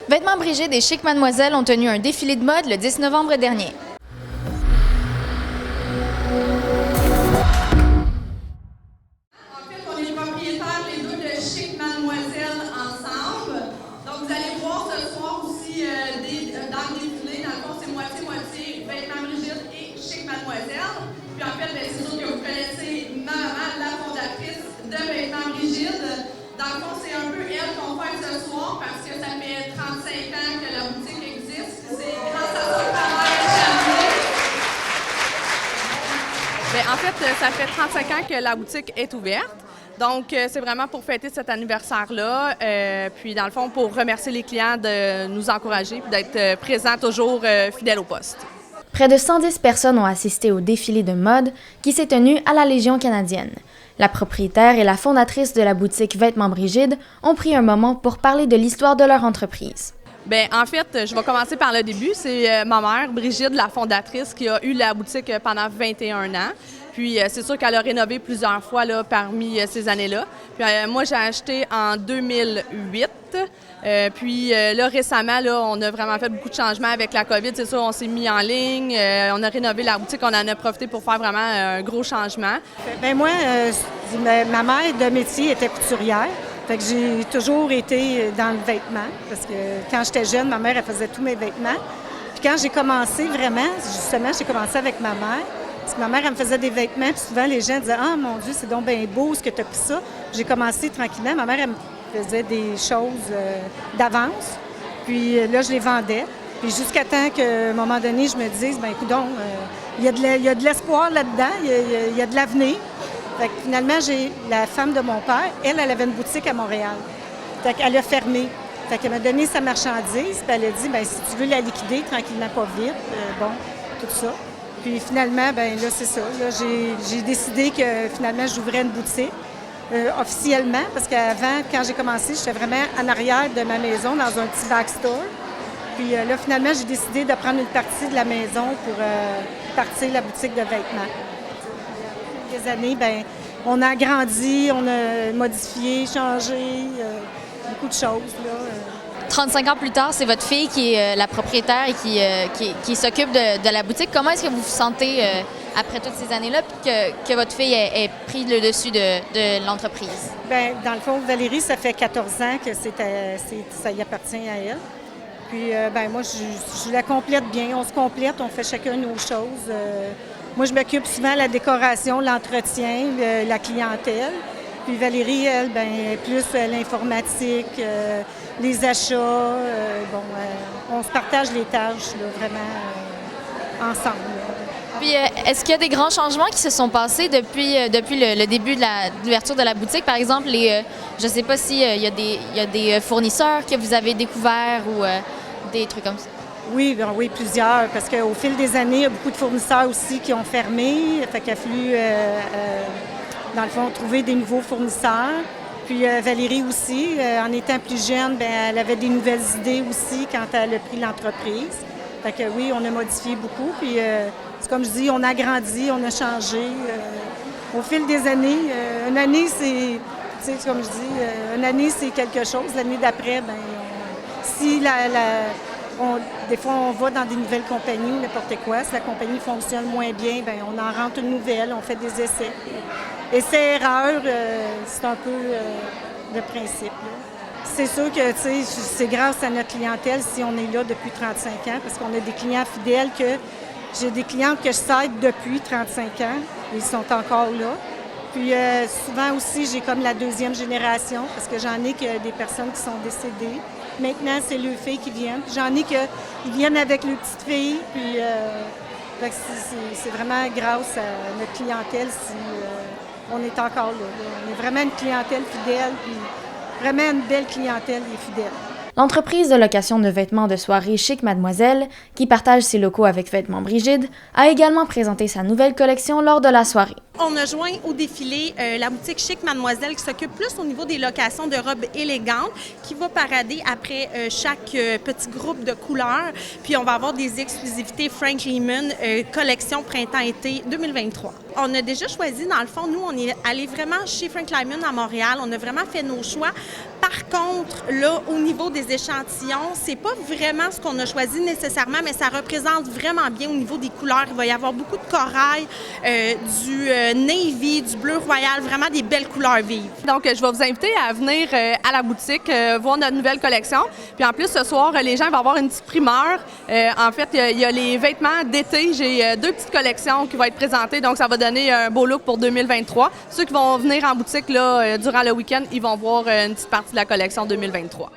Vêtements Brigide et Chic Mademoiselle ont tenu un défilé de mode le 10 novembre dernier. En fait, on est propriétaires les deux de Chic Mademoiselle ensemble. Donc, vous allez voir ce soir aussi dans le défilé. Dans le fond, c'est moitié-moitié Vêtements Brigide et Chic Mademoiselle. Puis en fait, c'est sûr que vous connaissez ma maman, la fondatrice de Vêtements Brigide. Dans le fond, c'est un peu elle qu'on fête ce soir parce que ça fait 35 ans que la boutique existe. C'est grâce à son travail acharné. En fait, ça fait 35 ans que la boutique est ouverte. Donc, c'est vraiment pour fêter cet anniversaire-là. Puis, dans le fond, pour remercier les clients de nous encourager et d'être présents toujours fidèles au poste. Près de 110 personnes ont assisté au défilé de mode qui s'est tenu à la Légion canadienne. La propriétaire et la fondatrice de la boutique Vêtements Brigide ont pris un moment pour parler de l'histoire de leur entreprise. En fait, je vais commencer par le début. C'est ma mère, Brigitte, la fondatrice, qui a eu la boutique pendant 21 ans. Puis, c'est sûr qu'elle a rénové plusieurs fois là, parmi ces années-là. Puis, moi, j'ai acheté en 2008. Puis, récemment, là, on a vraiment fait beaucoup de changements avec la COVID. C'est sûr, on s'est mis en ligne. On a rénové la boutique. On en a profité pour faire vraiment un gros changement. Moi, ma mère de métier était couturière. Fait que j'ai toujours été dans le vêtement. Parce que quand j'étais jeune, ma mère, elle faisait tous mes vêtements. Puis quand j'ai commencé vraiment, justement, j'ai commencé avec ma mère. Parce que ma mère, elle me faisait des vêtements, puis souvent, les gens disaient « Ah, mon Dieu, c'est donc bien beau ce que tu as pris ça. » J'ai commencé tranquillement. Ma mère, elle me faisait des choses d'avance. Puis là, je les vendais. Puis jusqu'à temps qu'à un moment donné, je me dise « Bien, coudonc, il y a de l'espoir là-dedans, il y a de l'avenir. » Fait que finalement, j'ai la femme de mon père, elle avait une boutique à Montréal. Fait qu'elle a fermé. Fait qu'elle m'a donné sa marchandise, puis elle a dit « Bien, si tu veux la liquider, tranquillement, pas vite, tout ça. » Puis finalement, là, c'est ça. Là, j'ai décidé que finalement, j'ouvrais une boutique officiellement, parce qu'avant, quand j'ai commencé, j'étais vraiment en arrière de ma maison, dans un petit backstore. Puis là, finalement, j'ai décidé de prendre une partie de la maison pour partir la boutique de vêtements. Des années, on a agrandi, on a modifié, changé, beaucoup de choses, là. 35 ans plus tard, c'est votre fille qui est la propriétaire et qui s'occupe de la boutique. Comment est-ce que vous vous sentez après toutes ces années-là puis que votre fille ait pris le dessus de l'entreprise? Dans le fond, Valérie, ça fait 14 ans que ça y appartient à elle. Puis, moi, je la complète bien. On se complète, on fait chacun nos choses. Moi, je m'occupe souvent de la décoration, l'entretien, la clientèle. Puis Valérie, elle, plus l'informatique, les achats. On se partage les tâches, là, vraiment ensemble. Là. Puis, est-ce qu'il y a des grands changements qui se sont passés depuis le début de l'ouverture de la boutique? Par exemple, je ne sais pas s'il y a des fournisseurs que vous avez découverts ou des trucs comme ça. Oui, plusieurs, parce qu'au fil des années, il y a beaucoup de fournisseurs aussi qui ont fermé. Fait qu'il a fallu, dans le fond, trouver des nouveaux fournisseurs. Puis Valérie aussi, en étant plus jeune, elle avait des nouvelles idées aussi quand elle a pris l'entreprise. Fait que oui, on a modifié beaucoup. Puis c'est comme je dis, on a grandi, on a changé. Au fil des années, une année, c'est comme je dis, une année, c'est quelque chose. L'année d'après, des fois, on va dans des nouvelles compagnies, n'importe quoi. Si la compagnie fonctionne moins bien, on en rentre une nouvelle, on fait des essais. Essais-erreurs, c'est un peu le principe. Là. C'est sûr que c'est grâce à notre clientèle si on est là depuis 35 ans, parce qu'on a des clients fidèles j'ai des clientes que je cède depuis 35 ans. Ils sont encore là. Puis souvent aussi, j'ai comme la deuxième génération, parce que j'en ai que des personnes qui sont décédées. Maintenant, c'est leurs filles qui viennent. J'en ai qui viennent avec leurs petites filles. Puis c'est vraiment grâce à notre clientèle si on est encore là. On est vraiment une clientèle fidèle, puis vraiment une belle clientèle et fidèle. L'entreprise de location de vêtements de soirée Chic Mademoiselle, qui partage ses locaux avec Vêtements Brigide, a également présenté sa nouvelle collection lors de la soirée. On a joint au défilé la boutique Chic Mademoiselle qui s'occupe plus au niveau des locations de robes élégantes, qui va parader après chaque petit groupe de couleurs. Puis on va avoir des exclusivités Frank Lehman, collection printemps-été 2023. On a déjà choisi, dans le fond, nous, on est allé vraiment chez Frank Lehman à Montréal. On a vraiment fait nos choix. Par contre, là, au niveau des échantillons, c'est pas vraiment ce qu'on a choisi nécessairement, mais ça représente vraiment bien au niveau des couleurs. Il va y avoir beaucoup de corail, du navy, du bleu royal, vraiment des belles couleurs vives. Donc, je vais vous inviter à venir à la boutique, voir notre nouvelle collection. Puis en plus, ce soir, les gens vont avoir une petite primeur. En fait, il y a les vêtements d'été. J'ai 2 petites collections qui vont être présentées, donc ça va donner un beau look pour 2023. Ceux qui vont venir en boutique là, durant le week-end, ils vont voir une petite partie de la collection 2023.